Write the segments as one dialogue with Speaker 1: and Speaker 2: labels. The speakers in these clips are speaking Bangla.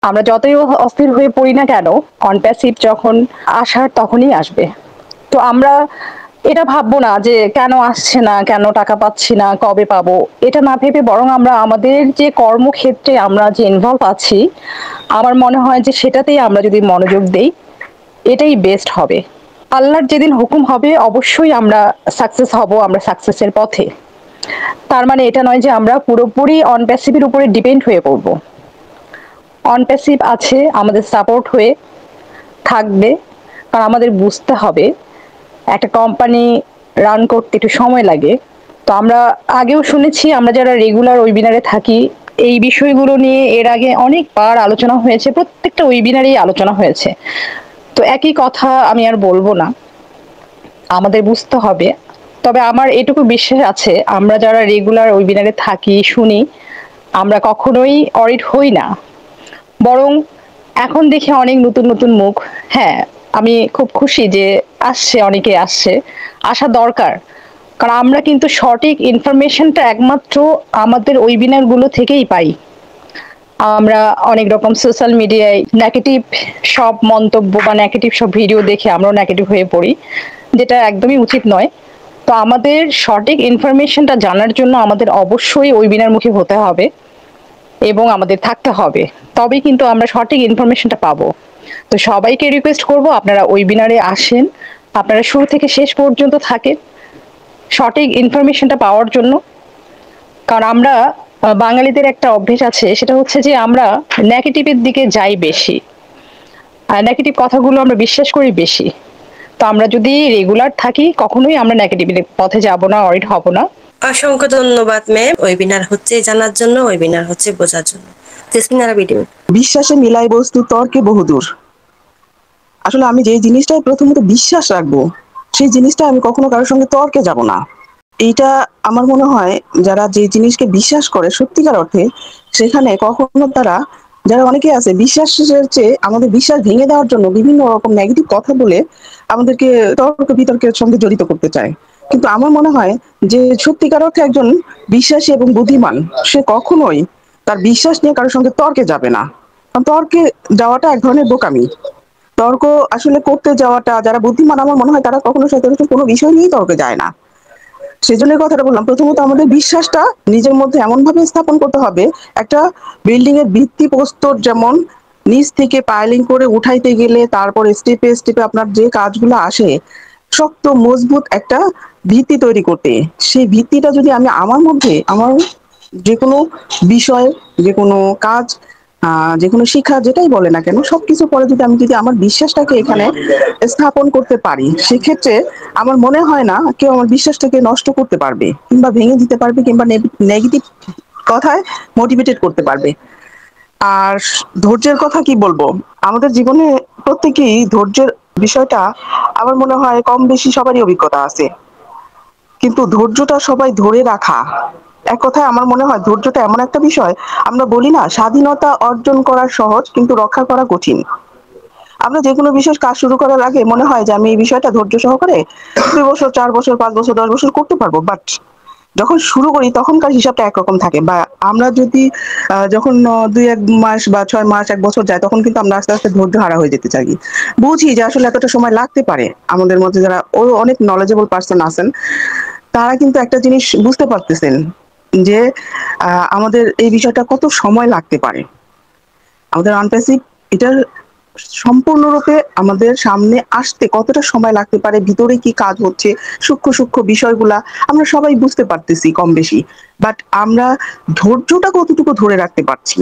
Speaker 1: আমরা যতই অস্থির হয়ে পড়ি না কেন, অনপ্যাসিভ যখন আসার তখনই আসবে। তো আমরা এটা ভাববো না যে কেন আসছে না, কেন টাকা পাচ্ছি না, কবে পাবো? এটা না ভেবে বরং আমরা আমাদের যে কর্মক্ষেত্রে আমরা যে ইনভলভ আছি, আমার মনে হয় যে সেটাতেই আমরা যদি মনোযোগ দেই, এটাই বেস্ট হবে। আল্লাহর যেদিন হুকুম হবে অবশ্যই আমরা সাকসেস হব, আমরা সাকসেসের পথে। তার মানে এটা নয় যে আমরা পুরোপুরি অনপ্যাসিভের উপরে ডিপেন্ড হয়ে পড়বো। অনপ্যাসিভ আছে আমাদের সাপোর্ট হয়ে থাকবে, কারণ আমাদের বুঝতে হবে একটা কোম্পানি রান করতে একটু সময় লাগে। তো আমরা আগেও শুনেছি, আমরা যারা রেগুলার ওয়েবিনারে থাকি, এই বিষয়গুলো নিয়ে এর আগে অনেকবার আলোচনা হয়েছে, প্রত্যেকটা ওয়েবিনারেই আলোচনা হয়েছে। তো একই কথা আমি আর বলবো না, আমাদের বুঝতে হবে। তবে আমার এটুকু বিশ্বাস আছে, আমরা যারা রেগুলার ওয়েবিনারে থাকি, শুনি, আমরা কখনোই অডিট হই না। বরং এখন দেখি অনেক নতুন নতুন মুখ। হ্যাঁ, আমি খুব খুশি যে আসছে, অনেকে আসছে, আসা দরকার। কারণ আমরা কিন্তু সঠিক ইনফরমেশনটা একমাত্র আমাদের ওয়েবিনার গুলো থেকেই পাই। আমরা অনেক রকম সোশ্যাল মিডিয়ায় নেগেটিভ সব মন্তব্য বা নেগেটিভ সব ভিডিও দেখে আমরাও নেগেটিভ হয়ে পড়ি, যেটা একদমই উচিত নয়। তো আমাদের সঠিক ইনফরমেশনটা জানার জন্য আমাদের অবশ্যই ওয়েবিনার মুখী হতে হবে এবং আমাদের থাকতে হবে। তবেই কিন্তু আমরা সঠিক ইনফরমেশনটা পাবো। তো সবাইকে রিকোয়েস্ট করব, আপনারা ওয়েবিনারে আসেন, আপনারা শুরু থেকে শেষ পর্যন্ত থাকেন সঠিক ইনফরমেশনটা পাওয়ার জন্য। কারণ আমরা বাঙালিদের একটা অভ্যেস আছে, সেটা হচ্ছে যে আমরা নেগেটিভের দিকে যাই বেশি, আর নেগেটিভ কথাগুলো আমরা বিশ্বাস করি বেশি। তো আমরা যদি রেগুলার থাকি, কখনোই আমরা নেগেটিভ পথে যাব না, অরিড হব না।
Speaker 2: অসংখ্য ধন্যবাদ ম্যাম। ওয়েবিনার হচ্ছে জানার জন্য, ওয়েবিনার হচ্ছে বোঝার জন্য। তেসমিনারা ভিডিও
Speaker 3: বিশ্বাসে মিলাই বস্তু তর্কে বহুদূর। আসলে আমি যে জিনিসটাই প্রথমত বিশ্বাস রাখবো, সেই জিনিসটা আমি কখনো কারোর সঙ্গে তর্কে যাব না। এইটা আমার মনে হয় যারা যে জিনিসকে বিশ্বাস করে সত্যিকার অর্থে, সেখানে কখনো তারা, যারা অনেকে আছে বিশ্বাসের চেয়ে আমাদের বিশ্বাস ভেঙে দেওয়ার জন্য বিভিন্ন রকম নেগেটিভ কথা বলে আমাদেরকে তর্ক বিতর্কের সঙ্গে জড়িত করতে চায়। কিন্তু আমার মনে হয় যে সত্যিকার অর্থে একজন বিশ্বাসী এবং বুদ্ধিমান, সে কখনোই তার বিশ্বাস নিয়ে কারোর সঙ্গে তর্কে যাবে না। কারণ তর্কে যাওয়াটা এক ধরনের বোকামি। তর্ক আসলে করতে যাওয়াটা, যারা বুদ্ধিমান আমার মনে হয় তারা কখনো সচরাচর কোনো বিষয় নিয়েই তর্কে যায় না। সেজন্য কথাটা বললাম, প্রথমত আমাদের বিশ্বাসটা নিজের মধ্যে এমন ভাবে স্থাপন করতে হবে, একটা বিল্ডিং এর ভিত্তি প্রস্তর যেমন নিচ থেকে পাইলিং করে উঠাইতে গেলে তারপর স্টেপে স্টেপে আপনার যে কাজগুলো আসে, শক্ত মজবুত একটা ভিত্তি তৈরি করতে, সেই ভিত্তিটা যদি আমি আমার মধ্যে, আমার যে কোনো বিষয়, যে কোনো কাজ, যে কোনো শিক্ষা যেটাই বলে না কেন, সবকিছু পরে যদি আমার বিশ্বাসটাকে এখানে স্থাপন করতে পারি, সেক্ষেত্রে আমার মনে হয় না কেউ আমার বিশ্বাসটাকে নষ্ট করতে পারবে কিংবা ভেঙে দিতে পারবে কিংবা নেগেটিভ কথায় মোটিভেটেড করতে পারবে। আর ধৈর্যের কথা কি বলবো, আমাদের জীবনে প্রত্যেকেই ধৈর্যের বিষয়টা আমার মনে হয় কম বেশি সবারই অভিজ্ঞতা আছে। কিন্তু ধৈর্যটা সবাই ধরে রাখা, এক কথায় আমার মনে হয় ধৈর্যটা এমন একটা বিষয়, আমরা বলি না স্বাধীনতা অর্জন করা সহজ কিন্তু রক্ষা করা কঠিন। আমরা যে কোনো বিশেষ কাজ শুরু করার আগে মনে হয় যে আমি এই বিষয়টা ধৈর্য সহকারে 2 বছর, 4 বছর, 5 বছর, 10 বছর করতে পারবো, বাট যখন শুরু করি তখনকার হিসাবটা একরকম থাকে। বা আমরা যদি যখন 2-1 মাস বা 6 মাস, 1 বছর যায়, তখন কিন্তু আমরা আস্তে আস্তে ধৈর্য হারা হয়ে যেতে চাই। বুঝি যে আসলে এতটা সময় লাগতে পারে। আমাদের মধ্যে যারা অনেক নলেজেবল পার্সন আছেন, তারা কিন্তু একটা জিনিস বুঝতে পারতেছেন যে আমাদের এই বিষয়টা কত সময় লাগতে পারে। আমাদের আনপ্যাসিভ এটার সম্পূর্ণরূপে আমাদের সামনে আসতে কতটা সময় লাগতে পারে, ভিতরে কি কাজ হচ্ছে, সূক্ষ্ম সূক্ষ্ম বিষয়গুলা আমরা সবাই বুঝতে পারতেছি কম বেশি। বাট আমরা ধৈর্যটা কতটুকু ধরে রাখতে পারছি,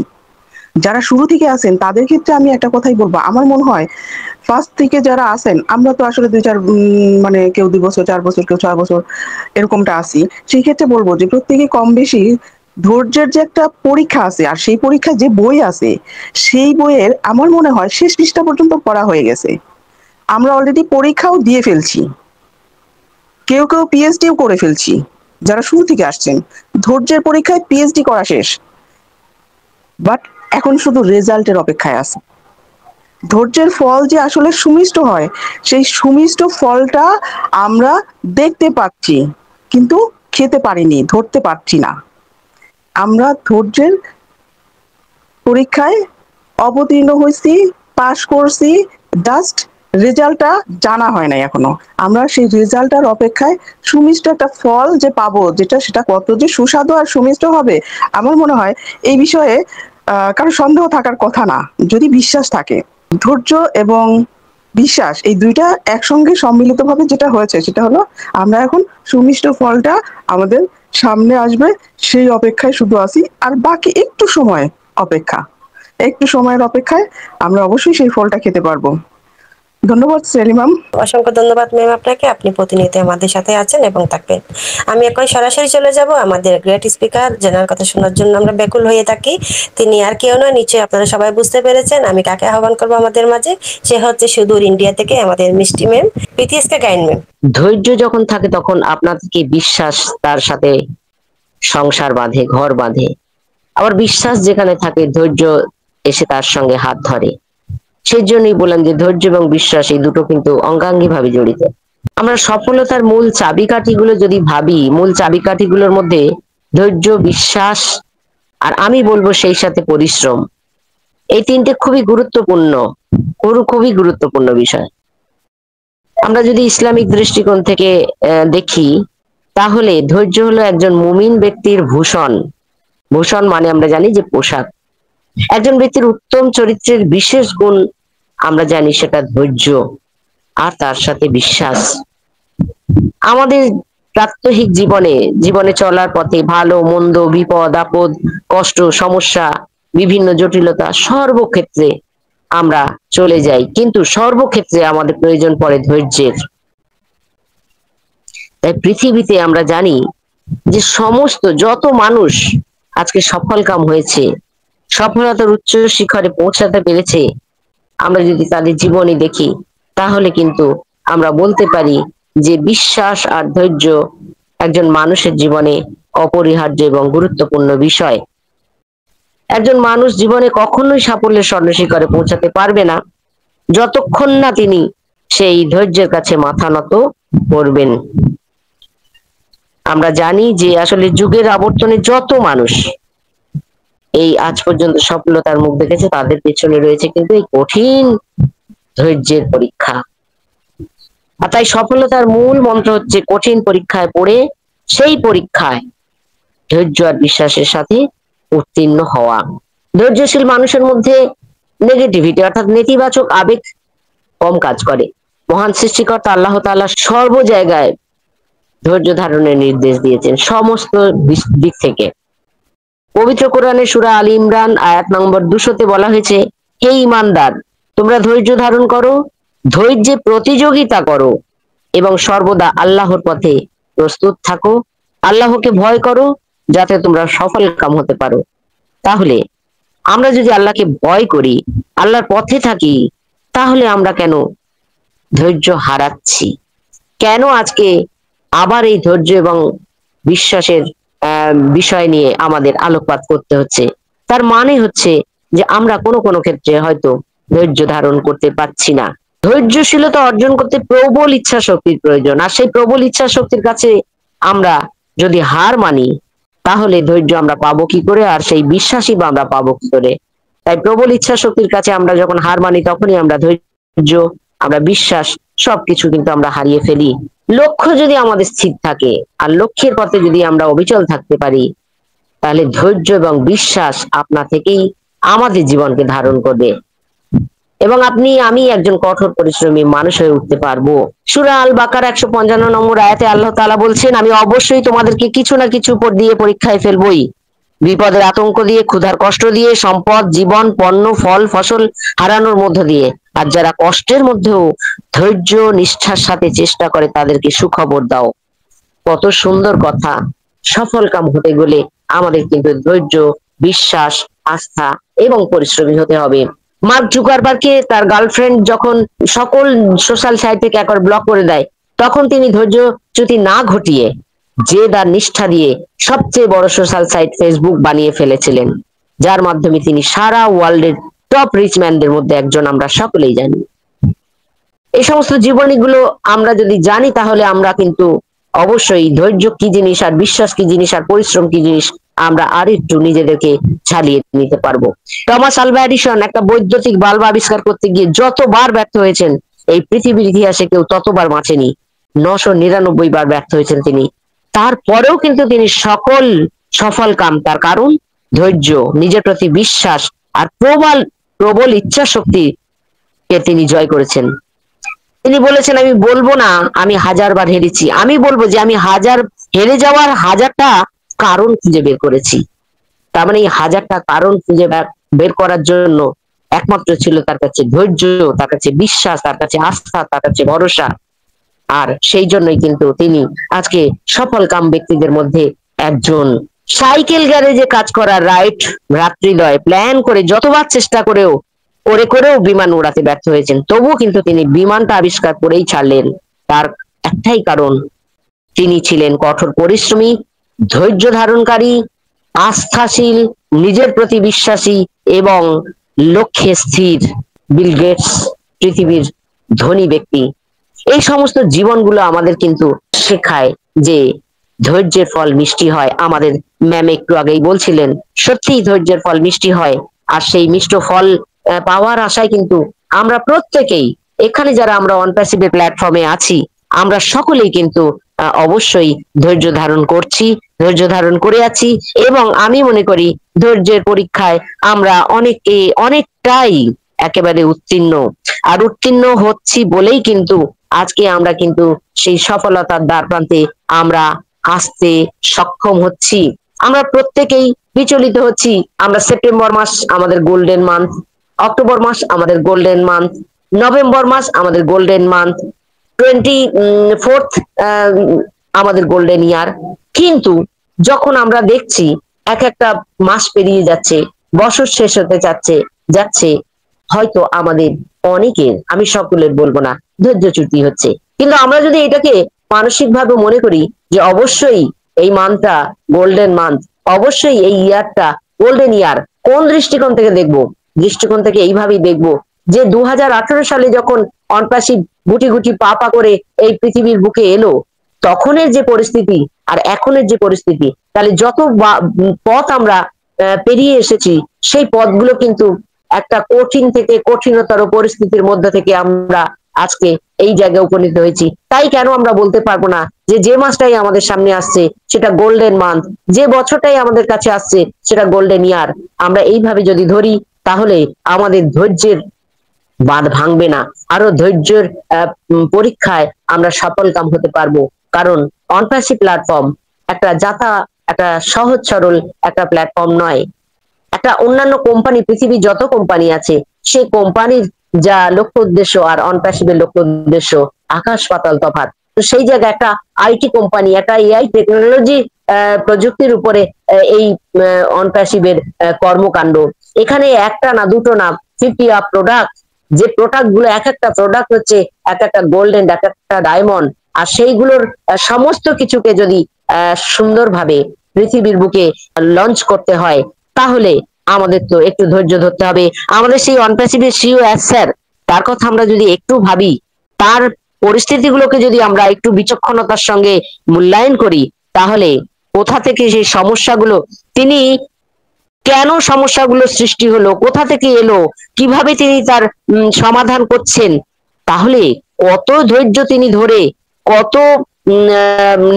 Speaker 3: যারা শুরু থেকে আছেন তাদের ক্ষেত্রে আমি একটা কথাই বলবো, আমার মনে হয় ফার্স্ট থেকে যারা আছেন, আমরা তো আসলে 2-4 মানে কেউ 2 বছর, 4 বছর, কেউ 6 বছর এরকমটা আছি। সেই ক্ষেত্রে বলবো যে প্রত্যেকে কম বেশি ধৈর্যের যে একটা পরীক্ষা আছে, আর সেই পরীক্ষায় যে বই আছে, সেই বইয়ের আমার মনে হয় শেষ পৃষ্ঠা পর্যন্ত পড়া হয়ে গেছে। আমরা অলরেডি পরীক্ষাও দিয়ে ফেলছি, কেউ কেউ পিএইচডিও করে ফেলছি। যারা শুরু থেকে আসছেন, ধৈর্যের পরীক্ষায় পিএইচডি করা শেষ, বাট এখন শুধু রেজাল্টের অপেক্ষায় আছে। ধৈর্যের ফল যে আসলে সুমিষ্ট হয়, সেই সুমিষ্ট ফলটা আমরা দেখতে পাচ্ছি কিন্তু খেতে পারিনি, ধরতে পারছি না। আমরা ধৈর্যের পরীক্ষায় অবতীর্ণ হয়েছি, পাশ করছি, জাস্ট রেজাল্টটা জানা হয় নাই এখনো। আমরা সেই রেজাল্টটার অপেক্ষায়, সুমিষ্ট একটা ফল যে পাবো, সেটা কত যে সুস্বাদু আর সুমিষ্ট হবে, আমার মনে হয় এই বিষয়ে কারো সন্দেহ থাকার কথা না, যদি বিশ্বাস থাকে। ধৈর্য এবং বিশ্বাস এই দুইটা একসঙ্গে সম্মিলিতভাবে যেটা হয়েছে সেটা হলো আমরা এখন সুমিষ্ট ফলটা আমাদের সামনে আসবে, সেই অপেক্ষায় শুধু আছি। আর বাকি একটু সময় অপেক্ষা, একটু সময়ের অপেক্ষায় আমরা অবশ্যই সেই ফলটা খেতে পারবো। ধন্যবাদ সেলিমাম।
Speaker 2: অসংখ্য ধন্যবাদ ম্যাম আপনাকে, আপনি প্রতিনিয়ত আমাদের সাথে আছেন এবং থাকবেন। আমি এখন সরাসরি চলে যাব আমাদের গ্রেট স্পিকার, যেনার কথা শোনার জন্য আমরা ব্যাকুল হয়ে থাকি। তিনি আর কেউ নয়, নিশ্চয়ই আপনারা সবাই বুঝতে পেরেছেন আমি কাকে আহ্বান করবো আমাদের মাঝে। সে হচ্ছে সুদূর ইন্ডিয়া থেকে আমাদের মিষ্টি ম্যাম, পিটিএসকে গাইন ম্যাম।
Speaker 4: ধৈর্য যখন থাকে তখন আপনাকে বিশ্বাস তার সাথে সংসার বাঁধে, ঘর বাঁধে। আবার বিশ্বাস যেখানে থাকে ধৈর্য এসে তার সঙ্গে হাত ধরে। সেই জন্যই বললাম যে ধৈর্য এবং বিশ্বাস এই দুটো কিন্তু অঙ্গাঙ্গী ভাবে জড়িত। আমরা সফলতার মূল চাবিকাঠিগুলো যদি ভাবি, মূল চাবিকাঠিগুলোর মধ্যে ধৈর্য, বিশ্বাস আর আমি বলবো সেই সাথে পরিশ্রম, এই তিনটে খুবই গুরুত্বপূর্ণ, খুবই গুরুত্বপূর্ণ বিষয়। আমরা যদি ইসলামিক দৃষ্টিকোণ থেকে দেখি, তাহলে ধৈর্য হলো একজন মুমিন ব্যক্তির ভূষণ। ভূষণ মানে আমরা জানি যে পোশাক। একজন ব্যক্তির উত্তম চরিত্রের বিশেষ গুণ আমরা জানি সেটা ধৈর্য আর তার সাথে বিশ্বাস। আমাদের প্রাত্যহিক জীবনে চলার পথে ভালো মন্দ, বিপদ আপদ, কষ্ট, সমস্যা, বিভিন্ন জটিলতা, সর্বক্ষেত্রে আমরা চলে যাই, কিন্তু সর্বক্ষেত্রে আমাদের প্রয়োজন পড়ে ধৈর্যের। তাই পৃথিবীতে আমরা জানি যে সমস্ত যত মানুষ আজকে সফলকাম হয়েছে, সফলতার উচ্চ শিখরে পৌঁছাতে পেরেছে, আমরা যদি তাদের জীবনী দেখি তাহলে কিন্তু আমরা বলতে পারি যে বিশ্বাস আর ধৈর্য একজন মানুষের জীবনে অপরিহার্য এবং গুরুত্বপূর্ণ বিষয়। একজন মানুষ জীবনে কখনোই সাফল্যের স্বর্ণ শিখরে পৌঁছাতে পারবে না যতক্ষণ না তিনি সেই ধৈর্যের কাছে মাথা নত করবেন। আমরা জানি যে আসলে যুগের আবর্তনে যত মানুষ এই আজ পর্যন্ত সফলতার মুখ দেখেছে, তাদের পেছনে রয়েছে কিন্তু এই কঠিন ধৈর্যের পরীক্ষা। আর তাই সফলতার মূল মন্ত্র হচ্ছে কঠিন পরীক্ষায় পড়ে সেই পরীক্ষায় ধৈর্য আর বিশ্বাসের সাথে উত্তীর্ণ হওয়া। ধৈর্যশীল মানুষের মধ্যে নেগেটিভিটি অর্থাৎ নেতিবাচক আবেগ কম কাজ করে। মহান সৃষ্টিকর্তা আল্লাহ তাআলা সর্ব জায়গায় ধৈর্য ধারণের নির্দেশ দিয়েছেন, সমস্ত দিক থেকে। পবিত্র কোরআনে সূরা আলী ইমরান আয়াত নম্বর 200-তে বলা হয়েছে, হে ঈমানদার, তোমরা ধৈর্য ধারণ করো, ধৈর্যে প্রতিযোগিতা করো এবং সর্বদা আল্লাহর পথে প্রস্তুত থাকো। আল্লাহকে ভয় করো যাতে তোমরা সফল কাম হতে পারো। তাহলে আমরা যদি আল্লাহকে ভয় করি, আল্লাহর পথে থাকি, তাহলে আমরা কেন ধৈর্য হারাচ্ছি? কেন আজকে আবার এই ধৈর্য এবং বিশ্বাসের বিষয় নিয়ে আমাদের আলোকপাত করতে হচ্ছে? তার মানে হচ্ছে যে আমরা কোনো কোনো ক্ষেত্রে হয়তো ধৈর্য ধারণ করতে পারছি না। ধৈর্যশীলতা অর্জন করতে প্রবল ইচ্ছা শক্তির প্রয়োজন, আর সেই প্রবল ইচ্ছা শক্তির কাছে আমরা যদি হার মানি, তাহলে ধৈর্য আমরা পাবো কি করে, আর সেই বিশ্বাসই বা আমরা পাবো কি করে? তাই প্রবল ইচ্ছা শক্তির কাছে আমরা যখন হার মানি, তখনই আমরা ধৈর্য, আমরা বিশ্বাস সবকিছু কিন্তু আমরা হারিয়ে ফেলি। লক্ষ্য যদি আমাদের স্থির থাকে আর লক্ষ্যের পথে যদি আমরা অবিচল থাকতে পারি, তাহলে ধৈর্য এবং বিশ্বাস আপনা থেকেই আমাদের জীবনকে ধারণ করবে এবং আমি একজন কঠোর পরিশ্রমী মানুষ হয়ে উঠতে পারবো। সূরা আল বাকারা 155 নম্বর আয়াতে আল্লাহ তাআলা বলছেন, আমি অবশ্যই তোমাদেরকে কিছু না কিছু উপর দিয়ে পরীক্ষায় ফেলবই, বিপদের আতঙ্ক দিয়ে, ক্ষুধার কষ্ট দিয়ে, সম্পদ, জীবন, পণ্য, ফল, ফসল হারানোর মধ্য দিয়ে। আর যারা কষ্টের মধ্যেও ধৈর্য নিষ্ঠার সাথে চেষ্টা করে তাদেরকে সুখবর দাও। কত সুন্দর কথা! সফল কাম হতে গেলে আমাদের কিন্তু ধৈর্য, বিশ্বাস, আস্থা এবং পরিশ্রমী হতে হবে। মার্ক জুকারবার্গকে তার গার্লফ্রেন্ড যখন সকল সোশ্যাল সাইট থেকে একবার ব্লক করে দেয়, তখন তিনি ধৈর্যচ্যুতি না ঘটিয়ে জেদ আর নিষ্ঠা দিয়ে সবচেয়ে বড় সোশ্যাল সাইট ফেসবুক বানিয়ে ফেলেছিলেন, যার মাধ্যমে তিনি সারা ওয়ার্ল্ডের টপ রিচ ম্যানদের মধ্যে একজন, আমরা সকলেই জানি। এই সমস্ত জীবনীগুলো আমরা যদি জানি, তাহলে আমরা কিন্তু অবশ্যই ধৈর্য কি জিনিস, আর বিশ্বাস কি জিনিস, আর পরিশ্রম কি জিনিস আমরা আর একটু নিজেদেরকে ছাড়িয়ে নিতে পারবো। টমাস আলভা এডিসন একটা বৈদ্যুতিক বাল্ব আবিষ্কার করতে গিয়ে যতবার ব্যর্থ হয়েছেন এই পৃথিবীর ইতিহাসে কেউ ততবার বাঁচেনি। 999 বার ব্যর্থ হয়েছেন তিনি। তারপরেও কিন্তু তিনি সকল সফল কাম, তার কারণ ধৈর্য, নিজের প্রতি বিশ্বাস আর প্রবল প্রবল ইচ্ছা শক্তিকে তিনি জয় করেছেন। তিনি বলেছেন, আমি বলবো না আমি 1000 বার হেরেছি, আমি বলবো যে আমি হেরে যাওয়ার 1000টা কারণ খুঁজে বের করেছি। তার মানে এই 1000টা কারণ খুঁজে বের করার জন্য একমাত্র ছিল তার কাছে ধৈর্য, তার কাছে বিশ্বাস, তার কাছে আস্থা, তার কাছে ভরসা। আর সেই জন্যই কিন্তু তিনি আজকে সফল কাম ব্যক্তিদের মধ্যে একজন। সাইকেল গ্যারেজে কাজ করা রাইট ভ্রাতৃদ্বয় প্ল্যান করে যতবার চেষ্টা করেও বিমান উড়াতে ব্যর্থ হয়েছেন, তবুও কিন্তু তিনি বিমানটা আবিষ্কার করেই ছাড়লেন। তার একটাই কারণ, তিনি ছিলেন কঠোর পরিশ্রমী, ধৈর্য ধারণকারী, আস্থাশীল, নিজের প্রতি বিশ্বাসী এবং লক্ষ্যে স্থির। বিল গেটস পৃথিবীর ধনী ব্যক্তি। এই সমস্ত জীবনগুলো আমাদের কিন্তু শেখায় যে ধৈর্যের ফল মিষ্টি হয়। আমাদের ম্যাম একটু আগেই বলছিলেন, সত্যিই ধৈর্যের ফল মিষ্টি হয়। আর সেই মিষ্ট ফল পাওয়ার আশায় কিন্তু আমরা প্রত্যেকেই এখানে যারা আমরা অন প্যাসিভের প্ল্যাটফর্মে আছি, আমরা সকলেই কিন্তু অবশ্যই ধৈর্য ধারণ করছি, ধৈর্য ধারণ করে আছি। এবং আমি মনে করি ধৈর্যের পরীক্ষায় আমরা অনেকটাই একেবারে উত্তীর্ণ। আর উত্তীর্ণ হচ্ছি বলেই কিন্তু আজকে আমরা কিন্তু সেই সফলতার দ্বার প্রান্তে আমরা আসতে সক্ষম হচ্ছি। আমরা প্রত্যেকেই বিচলিত হচ্ছি। আমরা সেপ্টেম্বর মাস আমাদের গোল্ডেন মান্থ, অক্টোবর মাস আমাদের গোল্ডেন মান্থ, নভেম্বর মাস আমাদের গোল্ডেন মান্থ, 24th আমাদের গোল্ডেন ইয়ার। কিন্তু যখন আমরা দেখছি এক একটা মাস পেরিয়ে যাচ্ছে, বছর শেষ হতে যাচ্ছে, হয়তো আমাদের অনেকের, আমি সকলের বলবো না, ধৈর্যচ্যুতি হচ্ছে। কিন্তু আমরা যদি এটাকে মানসিক ভাবে মনে করি যে অবশ্যই এই মান্থটা গোল্ডেন মান্থ, অবশ্যই এই ইয়ারটা গোল্ডেন ইয়ার, কোন দৃষ্টিকোণ থেকে দেখবো? দৃষ্টিকোণ থেকে এইভাবেই দেখবো যে 2018 সালে যখন অনপ্যাসিভ গুটি গুটি পা পা করে এই পৃথিবীর বুকে এলো, তখনের যে পরিস্থিতি আর এখনের যে পরিস্থিতি, তাহলে যত পথ আমরা পেরিয়ে এসেছি, সেই পথগুলো কিন্তু একটা কঠিন থেকে কঠিনতর পরিস্থিতির মধ্যে থেকে আমরা আজকে এই জায়গায় উপনীত হয়েছি। তাই কেন আমরা বলতে পারবো না যে মাসটাই আমাদের সামনে আসছে সেটা গোল্ডেন মান্থ, যে বছরটাই আমাদের কাছে আসছে সেটা গোল্ডেন ইয়ার। আমরা এইভাবে যদি ধরি তাহলে আমাদের ধৈর্যের বাঁধ ভাঙবে না, আরো ধৈর্যের পরীক্ষায় আমরা সফলকাম হতে পারবো। কারণ অনপ্যাসিভ প্ল্যাটফর্ম একটা সহজ সরল একটা প্ল্যাটফর্ম নয়। একটা অন্যান্য কোম্পানি, পৃথিবীর যত কোম্পানি আছে, সেই কোম্পানির যা লক্ষ্য উদ্দেশ্য আর অনপ্যাসিভের লক্ষ্য উদ্দেশ্য আকাশ পাতাল তফাৎ। তো সেই জায়গায় একটা আইটি কোম্পানি, একটা এআই টেকনোলজি প্রযুক্তির উপরে এই অনপ্যাসিভের কর্মকাণ্ড। এখানে একটা না দুটো না 50 প্রোডাক্ট, যে প্রোডাক্ট গুলো এক একটা প্রোডাক্ট হচ্ছে এক একটা গোল্ডেন, এক একটা ডায়মন্ড। আর সেইগুলোর সমস্ত কিছুকে যদি সুন্দরভাবে পৃথিবীর বুকে লঞ্চ করতে হয়, তাহলে আমাদের তো একটু ধৈর্য ধরতে হবে। আমাদের সেই অনপ্যাসিভের সিইও স্যার, তার কথা আমরা যদি একটু ভাবি, তার পরিস্থিতিগুলোকে যদি আমরা একটু বিচক্ষণতার সঙ্গে মূল্যায়ন করি, তাহলে কোথা থেকে সেই সমস্যাগুলো, তিনি কেন সমস্যাগুলো সৃষ্টি হলো, কোথা থেকে এলো, কিভাবে তিনি তার সমাধান করছেন, তাহলে কত ধৈর্য তিনি ধরে, কত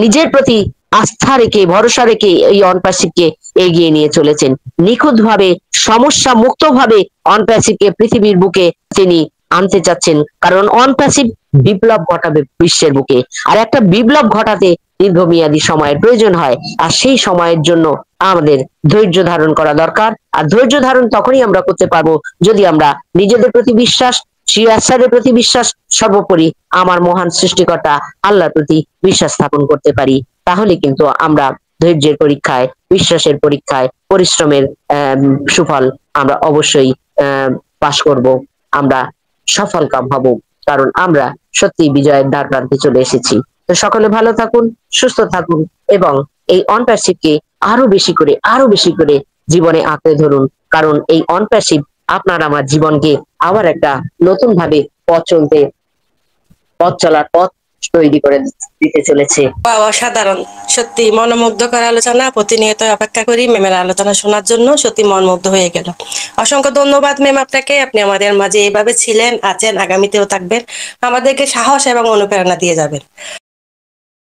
Speaker 4: নিজের প্রতি আস্থা রেখে ভরসা রেখে এই অনপ্যাসিভকে এগিয়ে নিয়ে চলেছেন। নিখুঁত ভাবে, সমস্যা মুক্ত ভাবে অনপ্যাসিভকে পৃথিবীর বুকে তিনি আনতে চাচ্ছেন। কারণ অনপ্যাসিভ বিপ্লব ঘটাবে বিশ্বের বুকে, আর একটা বিপ্লব ঘটাতে দীর্ঘমেয়াদী সময়ের প্রয়োজন হয়। আর সেই সময়ের জন্য আমাদের ধৈর্য ধারণ করা দরকার। আর ধৈর্য ধারণ তখনই আমরা করতে পারবো যদি আমরা নিজেদের প্রতি বিশ্বাস, শ্রীয়াসারের প্রতি বিশ্বাস, সর্বোপরি আমার মহান সৃষ্টিকর্তা আল্লাহর প্রতি বিশ্বাস স্থাপন করতে পারি। তাহলে কিন্তু আমরা ধৈর্যের পরীক্ষায়, বিশ্বাসের পরীক্ষায়, পরিশ্রমের সুফল আমরা অবশ্যই পাশ করব, আমরা সফলকাম হব। কারণ আমরা সত্যি বিজয়ের দ্বার প্রান্তে চলে এসেছি। তো সকলে ভালো থাকুন, সুস্থ থাকুন এবং এই অনপ্যাসিভকে আরো বেশি করে জীবনে আঁকড়ে ধরুন। কারণ এই অনপ্যাসিভ আপনার আমার জীবনকে আবার একটা নতুন ভাবে পথ চলার পথ তৈরি করে দিতে চলেছে।
Speaker 2: বাহ, অসাধারণ! সত্যি মনোমুগ্ধকর আলোচনা। প্রতিনিয়ত অপেক্ষা করি ম্যামের আলোচনা শোনার জন্য। সত্যি মন মুগ্ধ হয়ে গেল। অসংখ্য ধন্যবাদ ম্যাম আপনাকে। আপনি আমাদের মাঝে এইভাবে ছিলেন, আছেন, আগামীতেও থাকবেন, আমাদেরকে সাহস এবং অনুপ্রেরণা দিয়ে যাবেন।